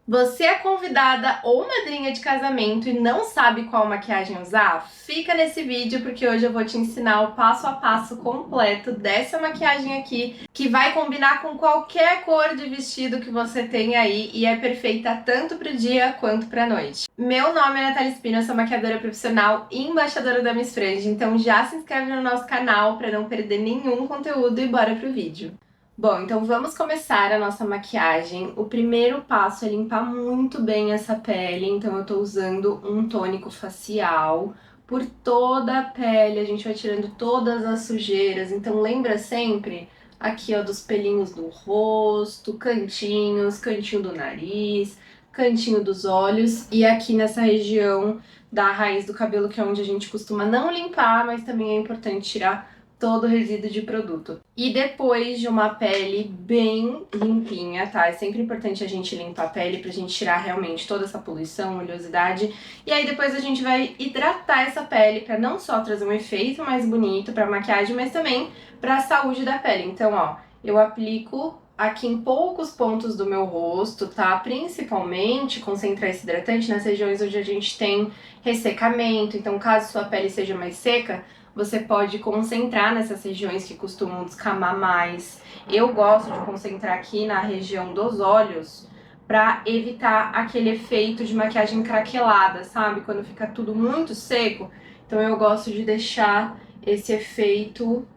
Você é convidada ou madrinha de casamento e não sabe qual maquiagem usar? Fica nesse vídeo porque hoje eu vou te ensinar o passo a passo completo dessa maquiagem aqui, que vai combinar com qualquer cor de vestido que você tem aí e é perfeita tanto pro dia quanto pra noite. Meu nome é Natália Espino, eu sou maquiadora profissional e embaixadora da Miss Frange, então já se inscreve no nosso canal para não perder nenhum conteúdo e bora pro vídeo. Bom, então vamos começar a nossa maquiagem. O primeiro passo é limpar muito bem essa pele, então eu tô usando um tônico facial por toda a pele, a gente vai tirando todas as sujeiras, então lembra sempre aqui ó dos pelinhos do rosto, cantinhos, cantinho do nariz, cantinho dos olhos e aqui nessa região da raiz do cabelo que é onde a gente costuma não limpar, mas também é importante tirar todo o resíduo de produto. E depois de uma pele bem limpinha, tá? É sempre importante a gente limpar a pele pra gente tirar realmente toda essa poluição, oleosidade. E aí depois a gente vai hidratar essa pele pra não só trazer um efeito mais bonito pra maquiagem, mas também pra saúde da pele. Então, ó, eu aplico aqui em poucos pontos do meu rosto, tá? Principalmente concentrar esse hidratante nas regiões onde a gente tem ressecamento. Então, caso sua pele seja mais seca, você pode concentrar nessas regiões que costumam descamar mais. Eu gosto de concentrar aqui na região dos olhos para evitar aquele efeito de maquiagem craquelada, sabe? Quando fica tudo muito seco. Então eu gosto de deixar esse efeito.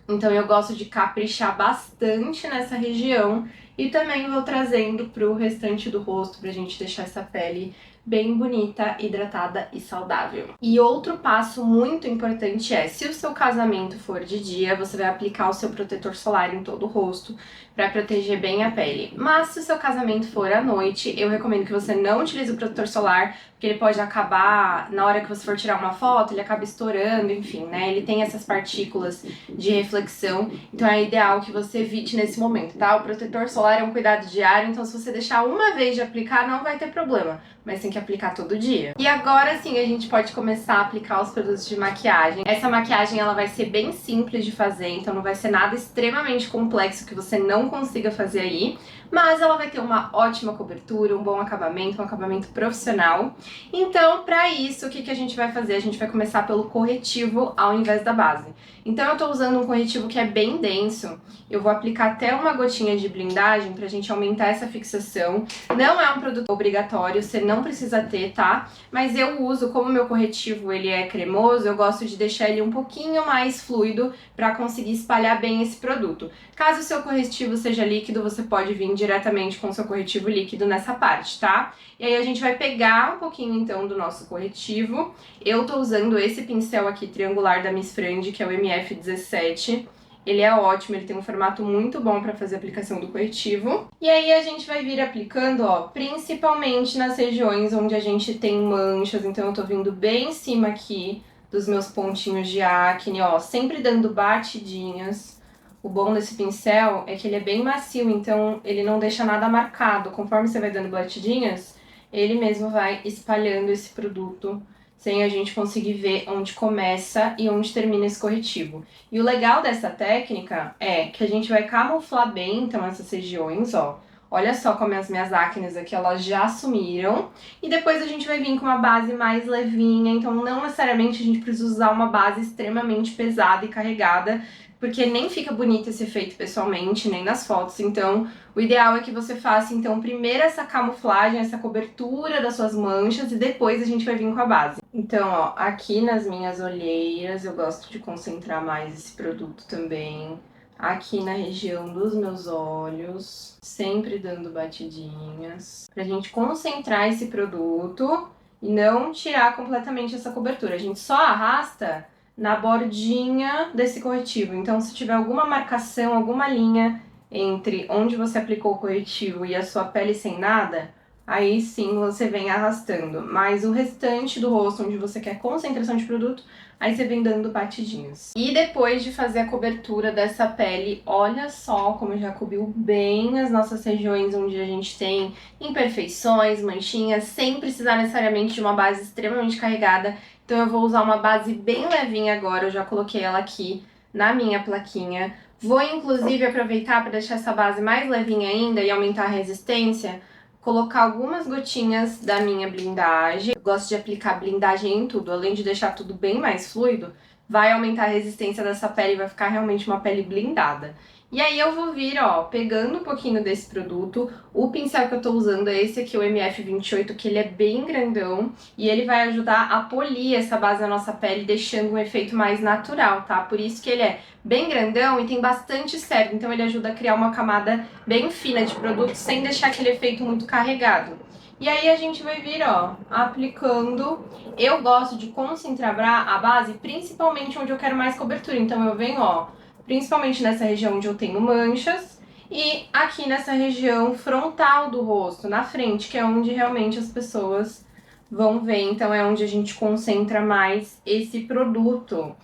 Então eu gosto de caprichar bastante nessa região e também vou trazendo pro restante do rosto pra gente deixar essa pele bem bonita, hidratada e saudável. E outro passo muito importante é, se o seu casamento for de dia, você vai aplicar o seu protetor solar em todo o rosto para proteger bem a pele. Mas se o seu casamento for à noite, eu recomendo que você não utilize o protetor solar, porque ele pode acabar, na hora que você for tirar uma foto, ele acaba estourando, enfim, né? Ele tem essas partículas de reflexão, então é ideal que você evite nesse momento, tá? O protetor solar é um cuidado diário, então se você deixar uma vez de aplicar, não vai ter problema, mas tem que aplicar todo dia. E agora sim a gente pode começar a aplicar os produtos de maquiagem. Essa maquiagem ela vai ser bem simples de fazer, então não vai ser nada extremamente complexo que você não consiga fazer aí, mas ela vai ter uma ótima cobertura, um bom acabamento, um acabamento profissional. Então, para isso, o que a gente vai fazer? A gente vai começar pelo corretivo ao invés da base. Então eu tô usando um corretivo que é bem denso, eu vou aplicar até uma gotinha de blindagem pra gente aumentar essa fixação. Não é um produto obrigatório, você não precisa ter, tá? Mas eu uso, como meu corretivo ele é cremoso, eu gosto de deixar ele um pouquinho mais fluido pra conseguir espalhar bem esse produto. Caso o seu corretivo seja líquido, você pode vir diretamente com o seu corretivo líquido nessa parte, tá? E aí a gente vai pegar um pouquinho então do nosso corretivo. Eu tô usando esse pincel aqui triangular da Miss Frange, que é o MF17. Ele é ótimo, ele tem um formato muito bom para fazer a aplicação do corretivo. E aí a gente vai vir aplicando, ó, principalmente nas regiões onde a gente tem manchas. Então eu tô vindo bem em cima aqui dos meus pontinhos de acne, ó, sempre dando batidinhas. O bom desse pincel é que ele é bem macio, então ele não deixa nada marcado. Conforme você vai dando batidinhas, ele mesmo vai espalhando esse produto sem a gente conseguir ver onde começa e onde termina esse corretivo. E o legal dessa técnica é que a gente vai camuflar bem, então, essas regiões, ó. Olha só como as minhas acnes aqui, elas já sumiram. E depois a gente vai vir com uma base mais levinha, então não necessariamente a gente precisa usar uma base extremamente pesada e carregada, porque nem fica bonito esse efeito pessoalmente, nem nas fotos. Então, o ideal é que você faça, então, primeiro essa camuflagem, essa cobertura das suas manchas e depois a gente vai vir com a base. Então, ó, aqui nas minhas olheiras eu gosto de concentrar mais esse produto também. Aqui na região dos meus olhos, sempre dando batidinhas, pra gente concentrar esse produto e não tirar completamente essa cobertura. A gente só arrasta na bordinha desse corretivo. Então, se tiver alguma marcação, alguma linha entre onde você aplicou o corretivo e a sua pele sem nada, aí sim você vem arrastando. Mas o restante do rosto, onde você quer concentração de produto, aí você vem dando batidinhas. E depois de fazer a cobertura dessa pele, olha só como já cobriu bem as nossas regiões onde a gente tem imperfeições, manchinhas, sem precisar necessariamente de uma base extremamente carregada. Então eu vou usar uma base bem levinha agora, eu já coloquei ela aqui na minha plaquinha. Vou inclusive aproveitar para deixar essa base mais levinha ainda e aumentar a resistência, colocar algumas gotinhas da minha blindagem. Eu gosto de aplicar blindagem em tudo, além de deixar tudo bem mais fluido, vai aumentar a resistência dessa pele e vai ficar realmente uma pele blindada. E aí eu vou vir, ó, pegando um pouquinho desse produto. O pincel que eu tô usando é esse aqui, o MF28, que ele é bem grandão e ele vai ajudar a polir essa base da nossa pele, deixando um efeito mais natural, tá? Por isso que ele é bem grandão e tem bastante cerda, então ele ajuda a criar uma camada bem fina de produto sem deixar aquele efeito muito carregado. E aí a gente vai vir, ó, aplicando. Eu gosto de concentrar a base principalmente onde eu quero mais cobertura, então eu venho, ó, principalmente nessa região onde eu tenho manchas e aqui nessa região frontal do rosto, na frente, que é onde realmente as pessoas vão ver, então é onde a gente concentra mais esse produto.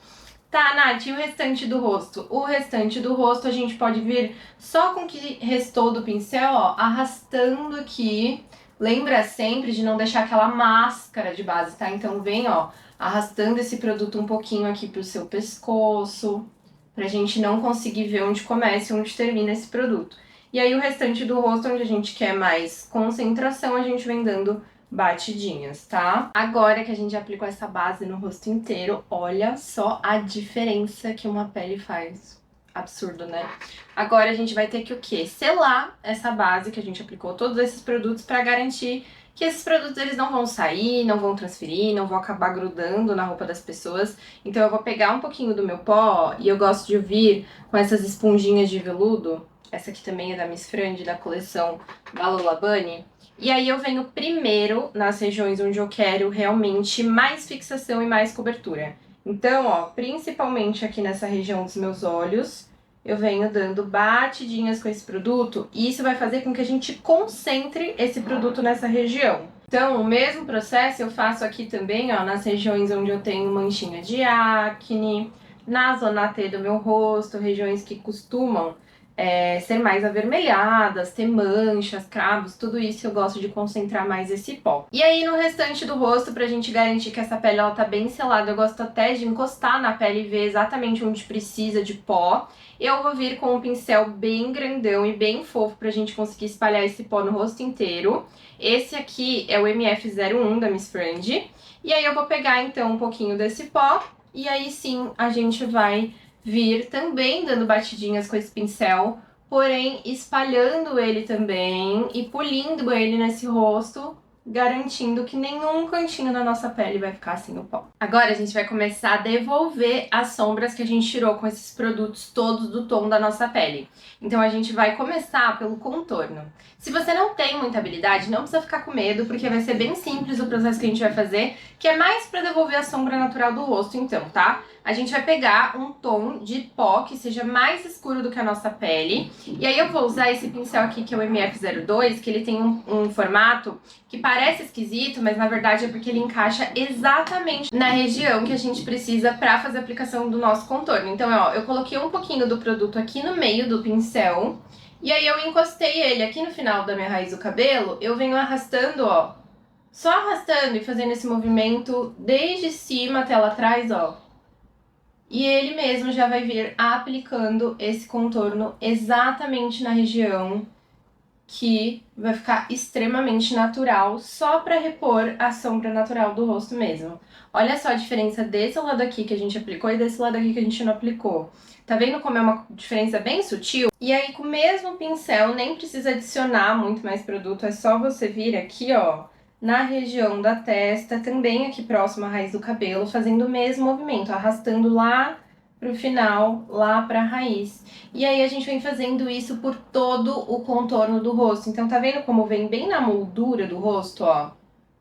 Tá, Nath, e o restante do rosto? O restante do rosto a gente pode vir só com o que restou do pincel, ó, arrastando aqui. Lembra sempre de não deixar aquela máscara de base, tá? Então vem, ó, arrastando esse produto um pouquinho aqui pro seu pescoço, pra gente não conseguir ver onde começa e onde termina esse produto. E aí o restante do rosto, onde a gente quer mais concentração, a gente vem dando batidinhas, tá? Agora que a gente aplicou essa base no rosto inteiro, olha só a diferença que uma pele faz. Absurdo, né? Agora a gente vai ter que o quê? Selar essa base que a gente aplicou, todos esses produtos, pra garantir que esses produtos eles não vão sair, não vão transferir, não vão acabar grudando na roupa das pessoas. Então eu vou pegar um pouquinho do meu pó, e eu gosto de vir com essas esponjinhas de veludo. Essa aqui também é da Miss Frandy, da coleção da Lola Bunny. E aí eu venho primeiro nas regiões onde eu quero realmente mais fixação e mais cobertura. Então, ó, principalmente aqui nessa região dos meus olhos, eu venho dando batidinhas com esse produto e isso vai fazer com que a gente concentre esse produto nessa região. Então, o mesmo processo eu faço aqui também, ó, nas regiões onde eu tenho manchinha de acne, na zona T do meu rosto, regiões que costumam ser mais avermelhadas, ter manchas, cravos, tudo isso eu gosto de concentrar mais esse pó. E aí no restante do rosto, pra gente garantir que essa pele ela tá bem selada, eu gosto até de encostar na pele e ver exatamente onde precisa de pó. Eu vou vir com um pincel bem grandão e bem fofo pra gente conseguir espalhar esse pó no rosto inteiro. Esse aqui é o MF01 da Miss Frandy. E aí eu vou pegar então um pouquinho desse pó e aí sim a gente vai vir também dando batidinhas com esse pincel, porém espalhando ele também e polindo ele nesse rosto, garantindo que nenhum cantinho da nossa pele vai ficar assim no pó. Agora a gente vai começar a devolver as sombras que a gente tirou com esses produtos todos do tom da nossa pele. Então a gente vai começar pelo contorno. Se você não tem muita habilidade, não precisa ficar com medo, porque vai ser bem simples o processo que a gente vai fazer, que é mais para devolver a sombra natural do rosto então, tá? A gente vai pegar um tom de pó que seja mais escuro do que a nossa pele. E aí eu vou usar esse pincel aqui, que é o MF02, que ele tem um formato que parece esquisito, mas na verdade é porque ele encaixa exatamente na região que a gente precisa para fazer a aplicação do nosso contorno. Então, ó, eu coloquei um pouquinho do produto aqui no meio do pincel, e aí eu encostei ele aqui no final da minha raiz do cabelo, eu venho arrastando, ó, só arrastando e fazendo esse movimento desde cima até lá atrás, ó. E ele mesmo já vai vir aplicando esse contorno exatamente na região que vai ficar extremamente natural, só para repor a sombra natural do rosto mesmo. Olha só a diferença desse lado aqui que a gente aplicou e desse lado aqui que a gente não aplicou. Tá vendo como é uma diferença bem sutil? E aí com o mesmo pincel, nem precisa adicionar muito mais produto, é só você vir aqui, ó, na região da testa, também aqui próximo à raiz do cabelo, fazendo o mesmo movimento, arrastando lá pro final, lá pra raiz. E aí a gente vem fazendo isso por todo o contorno do rosto. Então tá vendo como vem bem na moldura do rosto, ó?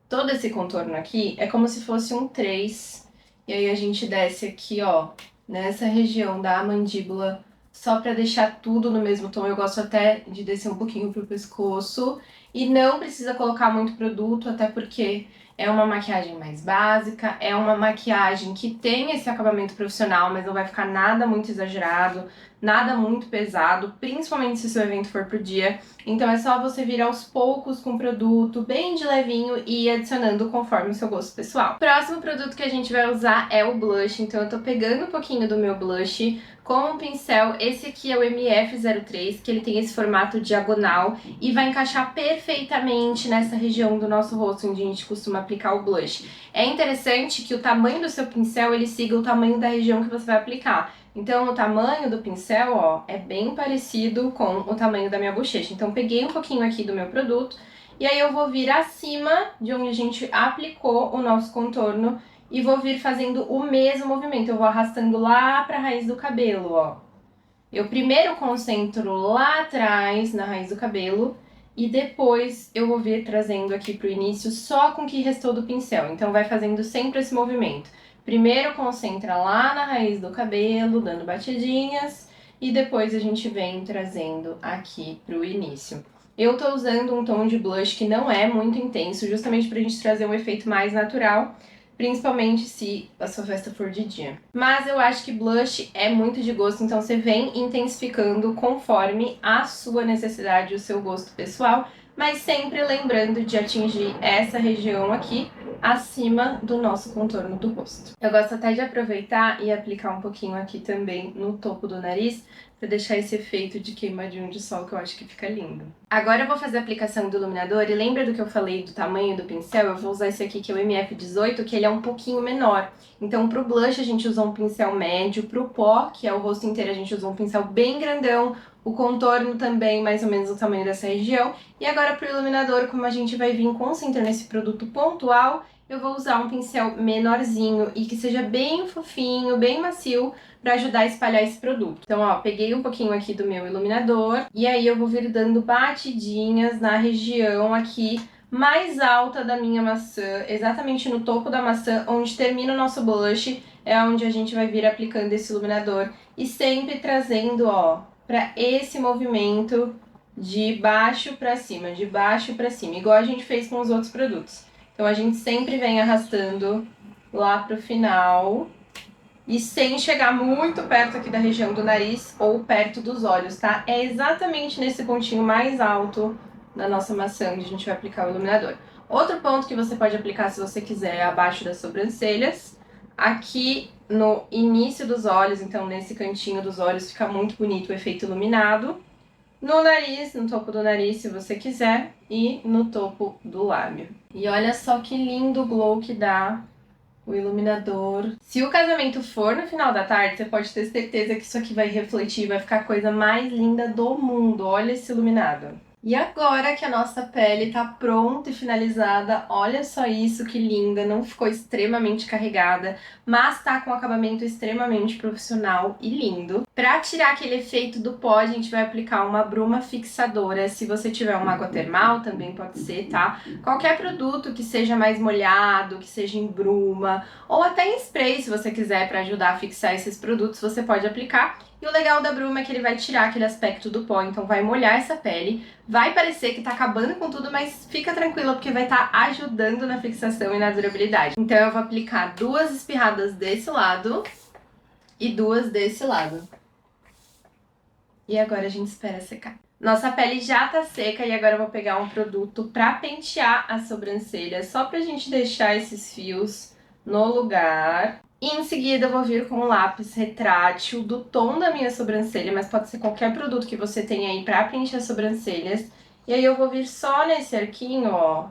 Todo esse contorno aqui é como se fosse um 3. E aí a gente desce aqui, ó, nessa região da mandíbula, só pra deixar tudo no mesmo tom. Eu gosto até de descer um pouquinho pro pescoço. e não precisa colocar muito produto, até porque é uma maquiagem mais básica, é uma maquiagem que tem esse acabamento profissional, mas não vai ficar nada muito exagerado, nada muito pesado, principalmente se o seu evento for pro dia. Então é só você vir aos poucos com o produto, bem de levinho, e ir adicionando conforme o seu gosto pessoal. O próximo produto que a gente vai usar é o blush, então eu tô pegando um pouquinho do meu blush com um pincel. Esse aqui é o MF03, que ele tem esse formato diagonal e vai encaixar perfeitamente nessa região do nosso rosto onde a gente costuma aplicar o blush. É interessante que o tamanho do seu pincel ele siga o tamanho da região que você vai aplicar. Então o tamanho do pincel, ó, é bem parecido com o tamanho da minha bochecha. Então peguei um pouquinho aqui do meu produto e aí eu vou vir acima de onde a gente aplicou o nosso contorno e vou vir fazendo o mesmo movimento. Eu vou arrastando lá pra raiz do cabelo, ó. Eu primeiro concentro lá atrás, na raiz do cabelo, e depois eu vou vir trazendo aqui pro início só com o que restou do pincel. Então vai fazendo sempre esse movimento. Primeiro concentra lá na raiz do cabelo, dando batidinhas, e depois a gente vem trazendo aqui pro início. Eu tô usando um tom de blush que não é muito intenso, justamente pra gente trazer um efeito mais natural, principalmente se a sua festa for de dia. Mas eu acho que blush é muito de gosto, então você vem intensificando conforme a sua necessidade e o seu gosto pessoal, mas sempre lembrando de atingir essa região aqui acima do nosso contorno do rosto. Eu gosto até de aproveitar e aplicar um pouquinho aqui também no topo do nariz, pra deixar esse efeito de queimadinho de sol que eu acho que fica lindo. Agora eu vou fazer a aplicação do iluminador e lembra do que eu falei do tamanho do pincel? Eu vou usar esse aqui que é o MF18, que ele é um pouquinho menor. Então pro blush a gente usa um pincel médio, pro pó, que é o rosto inteiro, a gente usa um pincel bem grandão, o contorno também mais ou menos o tamanho dessa região. E agora pro iluminador, como a gente vai vir concentrando esse produto pontual, eu vou usar um pincel menorzinho e que seja bem fofinho, bem macio, para ajudar a espalhar esse produto. Então, ó, peguei um pouquinho aqui do meu iluminador e aí eu vou vir dando batidinhas na região aqui mais alta da minha maçã, exatamente no topo da maçã, onde termina o nosso blush, é onde a gente vai vir aplicando esse iluminador e sempre trazendo, ó, para esse movimento de baixo para cima, de baixo para cima, igual a gente fez com os outros produtos. Então a gente sempre vem arrastando lá pro final e sem chegar muito perto aqui da região do nariz ou perto dos olhos, tá? É exatamente nesse pontinho mais alto da nossa maçã onde a gente vai aplicar o iluminador. Outro ponto que você pode aplicar se você quiser é abaixo das sobrancelhas, aqui no início dos olhos, então nesse cantinho dos olhos fica muito bonito o efeito iluminado. No nariz, no topo do nariz, se você quiser, e no topo do lábio. E olha só que lindo o glow que dá o iluminador. Se o casamento for no final da tarde, você pode ter certeza que isso aqui vai refletir, vai ficar a coisa mais linda do mundo. Olha esse iluminado. E agora que a nossa pele tá pronta e finalizada, olha só isso que linda, não ficou extremamente carregada, mas tá com um acabamento extremamente profissional e lindo. Pra tirar aquele efeito do pó, a gente vai aplicar uma bruma fixadora. Se você tiver uma água termal, também pode ser, tá? Qualquer produto que seja mais molhado, que seja em bruma, ou até em spray, se você quiser, pra ajudar a fixar esses produtos, você pode aplicar. E o legal da bruma é que ele vai tirar aquele aspecto do pó, então vai molhar essa pele. Vai parecer que tá acabando com tudo, mas fica tranquila porque vai estar ajudando na fixação e na durabilidade. Então eu vou aplicar 2 espirradas desse lado e 2 desse lado. E agora a gente espera secar. Nossa pele já tá seca e agora eu vou pegar um produto pra pentear a sobrancelha, só pra gente deixar esses fios no lugar. E em seguida eu vou vir com um lápis retrátil do tom da minha sobrancelha, mas pode ser qualquer produto que você tenha aí pra preencher as sobrancelhas. E aí eu vou vir só nesse arquinho, ó,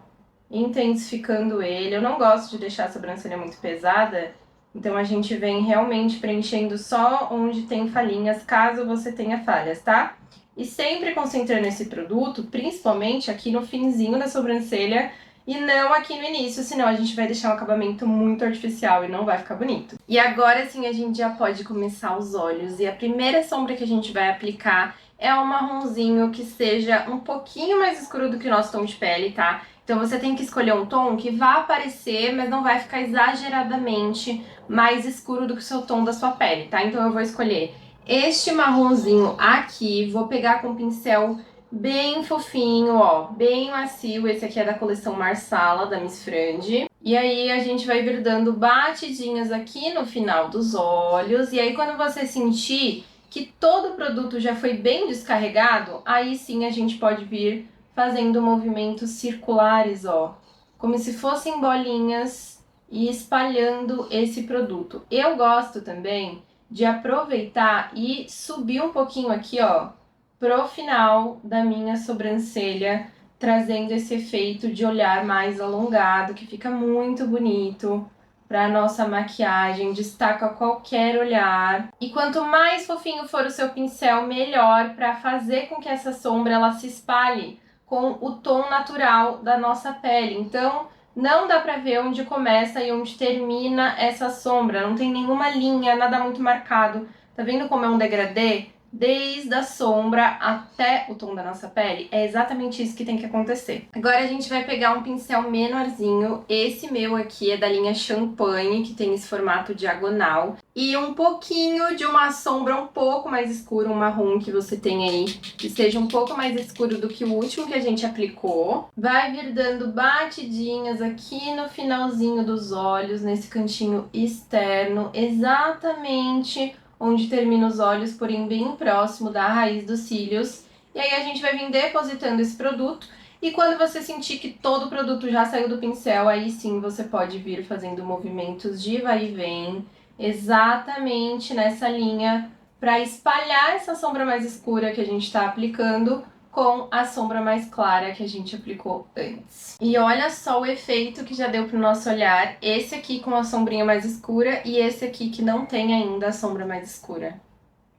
intensificando ele. Eu não gosto de deixar a sobrancelha muito pesada, então a gente vem realmente preenchendo só onde tem falhinhas, caso você tenha falhas, tá? E sempre concentrando esse produto, principalmente aqui no finzinho da sobrancelha, e não aqui no início, senão a gente vai deixar um acabamento muito artificial e não vai ficar bonito. E agora sim a gente já pode começar os olhos. E a primeira sombra que a gente vai aplicar é um marronzinho que seja um pouquinho mais escuro do que o nosso tom de pele, tá? Então você tem que escolher um tom que vá aparecer, mas não vai ficar exageradamente mais escuro do que o seu tom da sua pele, tá? Então eu vou escolher este marronzinho aqui, vou pegar com um pincel bem fofinho, ó, bem macio. Esse aqui é da coleção Marsala, da Miss Frange. E aí a gente vai vir dando batidinhas aqui no final dos olhos. E aí quando você sentir que todo o produto já foi bem descarregado, aí sim a gente pode vir fazendo movimentos circulares, ó, como se fossem bolinhas e espalhando esse produto. Eu gosto também de aproveitar e subir um pouquinho aqui, ó, pro final da minha sobrancelha, trazendo esse efeito de olhar mais alongado, que fica muito bonito para nossa maquiagem, destaca qualquer olhar. E quanto mais fofinho for o seu pincel, melhor para fazer com que essa sombra ela se espalhe com o tom natural da nossa pele. Então, não dá pra ver onde começa e onde termina essa sombra, não tem nenhuma linha, nada muito marcado. Tá vendo como é um degradê? Desde a sombra até o tom da nossa pele, é exatamente isso que tem que acontecer. Agora a gente vai pegar um pincel menorzinho, esse meu aqui é da linha Champagne, que tem esse formato diagonal, e um pouquinho de uma sombra um pouco mais escura, um marrom que você tem aí, que seja um pouco mais escuro do que o último que a gente aplicou. Vai vir dando batidinhas aqui no finalzinho dos olhos, nesse cantinho externo, exatamente onde termina os olhos, porém bem próximo da raiz dos cílios. E aí a gente vai vir depositando esse produto. E quando você sentir que todo o produto já saiu do pincel, aí sim você pode vir fazendo movimentos de vai e vem, exatamente nessa linha, para espalhar essa sombra mais escura que a gente está aplicando com a sombra mais clara que a gente aplicou antes. E olha só o efeito que já deu pro nosso olhar, esse aqui com a sombrinha mais escura e esse aqui que não tem ainda a sombra mais escura.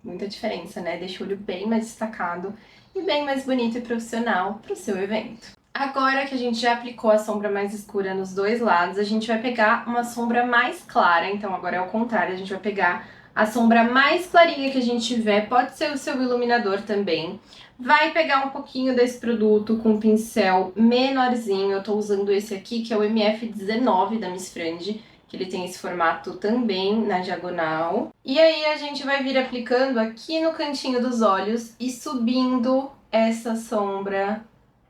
Muita diferença, né? Deixa o olho bem mais destacado e bem mais bonito e profissional pro seu evento. Agora que a gente já aplicou a sombra mais escura nos dois lados, a gente vai pegar uma sombra mais clara, então agora é o contrário, a gente vai pegar a sombra mais clarinha que a gente tiver, pode ser o seu iluminador também. Vai pegar um pouquinho desse produto com um pincel menorzinho, eu tô usando esse aqui, que é o MF19 da Miss Frange, que ele tem esse formato também na diagonal. E aí a gente vai vir aplicando aqui no cantinho dos olhos e subindo essa sombra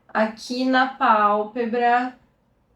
aqui na pálpebra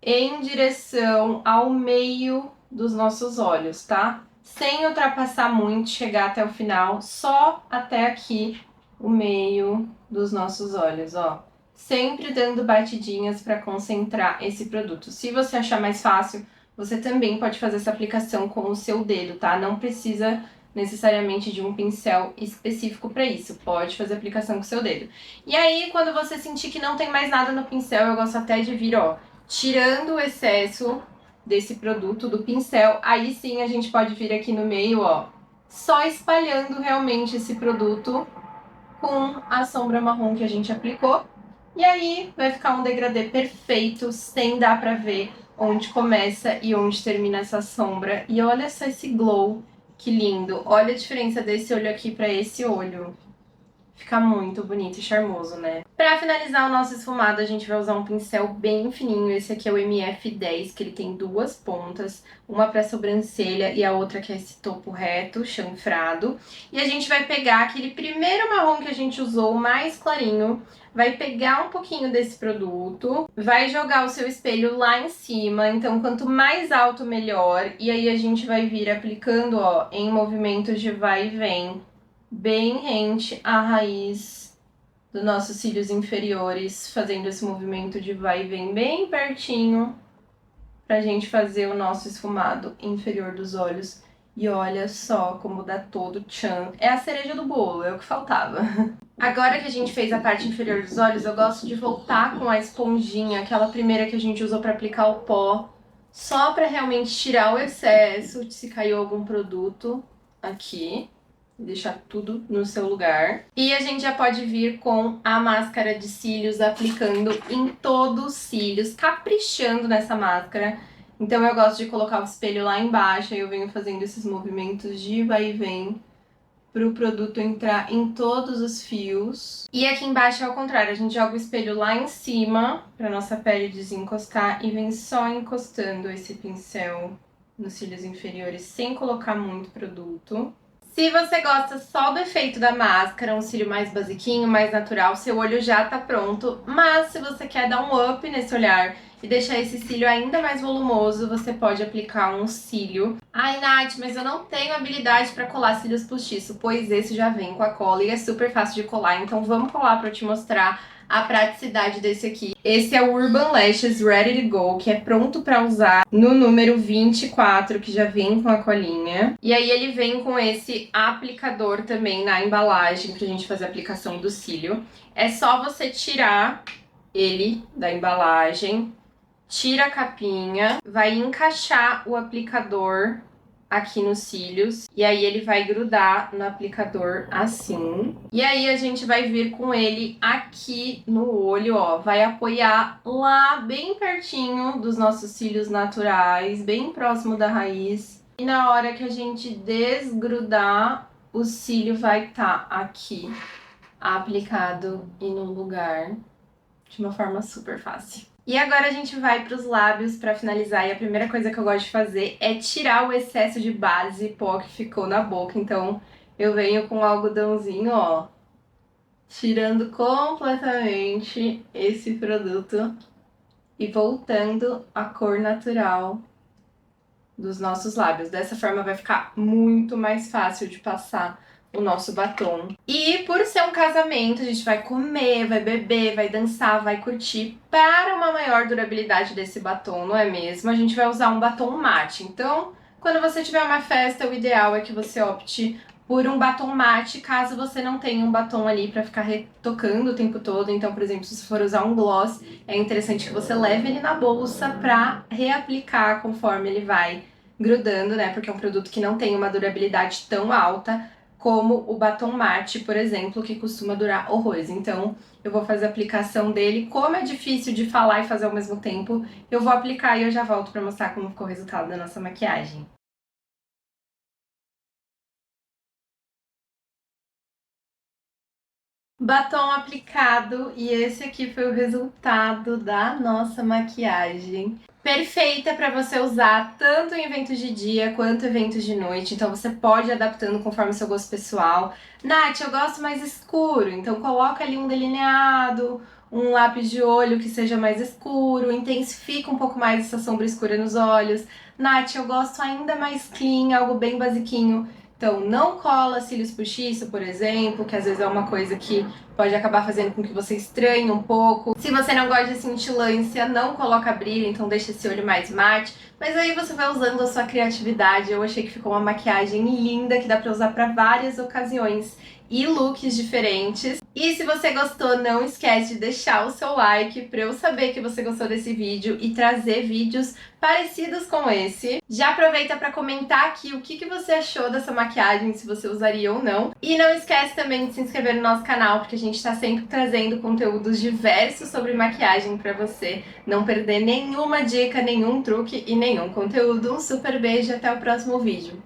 em direção ao meio dos nossos olhos, tá? Sem ultrapassar muito, chegar até o final, só até aqui o meio dos nossos olhos, ó. Sempre dando batidinhas para concentrar esse produto. Se você achar mais fácil, você também pode fazer essa aplicação com o seu dedo, tá? Não precisa necessariamente de um pincel específico para isso. Pode fazer aplicação com o seu dedo. E aí, quando você sentir que não tem mais nada no pincel, eu gosto até de vir, ó, tirando o excesso desse produto do pincel. Aí sim a gente pode vir aqui no meio, ó, só espalhando realmente esse produto com a sombra marrom que a gente aplicou. E aí vai ficar um degradê perfeito, sem dar pra ver onde começa e onde termina essa sombra. E olha só esse glow, que lindo. Olha a diferença desse olho aqui pra esse olho. Fica muito bonito e charmoso, né? Pra finalizar o nosso esfumado, a gente vai usar um pincel bem fininho. Esse aqui é o MF10, que ele tem duas pontas. Uma pra sobrancelha e a outra que é esse topo reto, chanfrado. E a gente vai pegar aquele primeiro marrom que a gente usou, mais clarinho. Vai pegar um pouquinho desse produto, vai jogar o seu espelho lá em cima. Então, quanto mais alto, melhor. E aí a gente vai vir aplicando, ó, em movimentos de vai e vem, bem rente à raiz dos nossos cílios inferiores, fazendo esse movimento de vai e vem bem pertinho pra gente fazer o nosso esfumado inferior dos olhos. E olha só como dá todo tchan. É a cereja do bolo, é o que faltava. Agora que a gente fez a parte inferior dos olhos, eu gosto de voltar com a esponjinha, aquela primeira que a gente usou pra aplicar o pó, só pra realmente tirar o excesso, se caiu algum produto aqui. Deixar tudo no seu lugar. E a gente já pode vir com a máscara de cílios, aplicando em todos os cílios, caprichando nessa máscara. Então eu gosto de colocar o espelho lá embaixo, aí eu venho fazendo esses movimentos de vai e vem para o produto entrar em todos os fios. E aqui embaixo é ao contrário, a gente joga o espelho lá em cima para nossa pele desencostar e vem só encostando esse pincel nos cílios inferiores sem colocar muito produto. Se você gosta só do efeito da máscara, um cílio mais basiquinho, mais natural, seu olho já tá pronto. Mas se você quer dar um up nesse olhar e deixar esse cílio ainda mais volumoso, você pode aplicar um cílio. Ai, Nath, mas eu não tenho habilidade para colar cílios postiços. Pois esse já vem com a cola e é super fácil de colar, então vamos colar para eu te mostrar a praticidade desse aqui. Esse é o Urban Lashes Ready to Go, que é pronto para usar no número 24, que já vem com a colinha. E aí ele vem com esse aplicador também na embalagem pra gente fazer a aplicação do cílio. É só você tirar ele da embalagem, tira a capinha, vai encaixar o aplicador aqui nos cílios, e aí ele vai grudar no aplicador assim. E aí a gente vai vir com ele aqui no olho, ó, vai apoiar lá bem pertinho dos nossos cílios naturais, bem próximo da raiz. E na hora que a gente desgrudar, o cílio vai estar aqui, aplicado e no lugar, de uma forma super fácil. E agora a gente vai para os lábios para finalizar, e a primeira coisa que eu gosto de fazer é tirar o excesso de base e pó que ficou na boca. Então eu venho com um algodãozinho, ó, tirando completamente esse produto e voltando a cor natural dos nossos lábios. Dessa forma vai ficar muito mais fácil de passar o nosso batom. E por ser um casamento, a gente vai comer, vai beber, vai dançar, vai curtir. Para uma maior durabilidade desse batom, não é mesmo? A gente vai usar um batom mate. Então, quando você tiver uma festa, o ideal é que você opte por um batom mate, caso você não tenha um batom ali pra ficar retocando o tempo todo. Então, por exemplo, se você for usar um gloss, é interessante que você leve ele na bolsa pra reaplicar conforme ele vai grudando, né? Porque é um produto que não tem uma durabilidade tão alta como o batom mate, por exemplo, que costuma durar horrores. Então, eu vou fazer a aplicação dele. Como é difícil de falar e fazer ao mesmo tempo, eu vou aplicar e eu já volto pra mostrar como ficou o resultado da nossa maquiagem. Batom aplicado, e esse aqui foi o resultado da nossa maquiagem. Perfeita para você usar tanto em eventos de dia quanto eventos de noite, então você pode ir adaptando conforme o seu gosto pessoal. Nath, eu gosto mais escuro, então coloca ali um delineado, um lápis de olho que seja mais escuro, intensifica um pouco mais essa sombra escura nos olhos. Nath, eu gosto ainda mais clean, algo bem basiquinho. Então, não cola cílios postiço, por exemplo, que às vezes é uma coisa que pode acabar fazendo com que você estranhe um pouco. Se você não gosta de cintilância, não coloca brilho, então deixa esse olho mais mate. Mas aí você vai usando a sua criatividade. Eu achei que ficou uma maquiagem linda, que dá pra usar pra várias ocasiões e looks diferentes. E se você gostou, não esquece de deixar o seu like pra eu saber que você gostou desse vídeo e trazer vídeos parecidos com esse. Já aproveita pra comentar aqui o que você achou dessa maquiagem, se você usaria ou não. E não esquece também de se inscrever no nosso canal, porque a gente tá sempre trazendo conteúdos diversos sobre maquiagem pra você não perder nenhuma dica, nenhum truque e nenhum conteúdo. Um super beijo e até o próximo vídeo.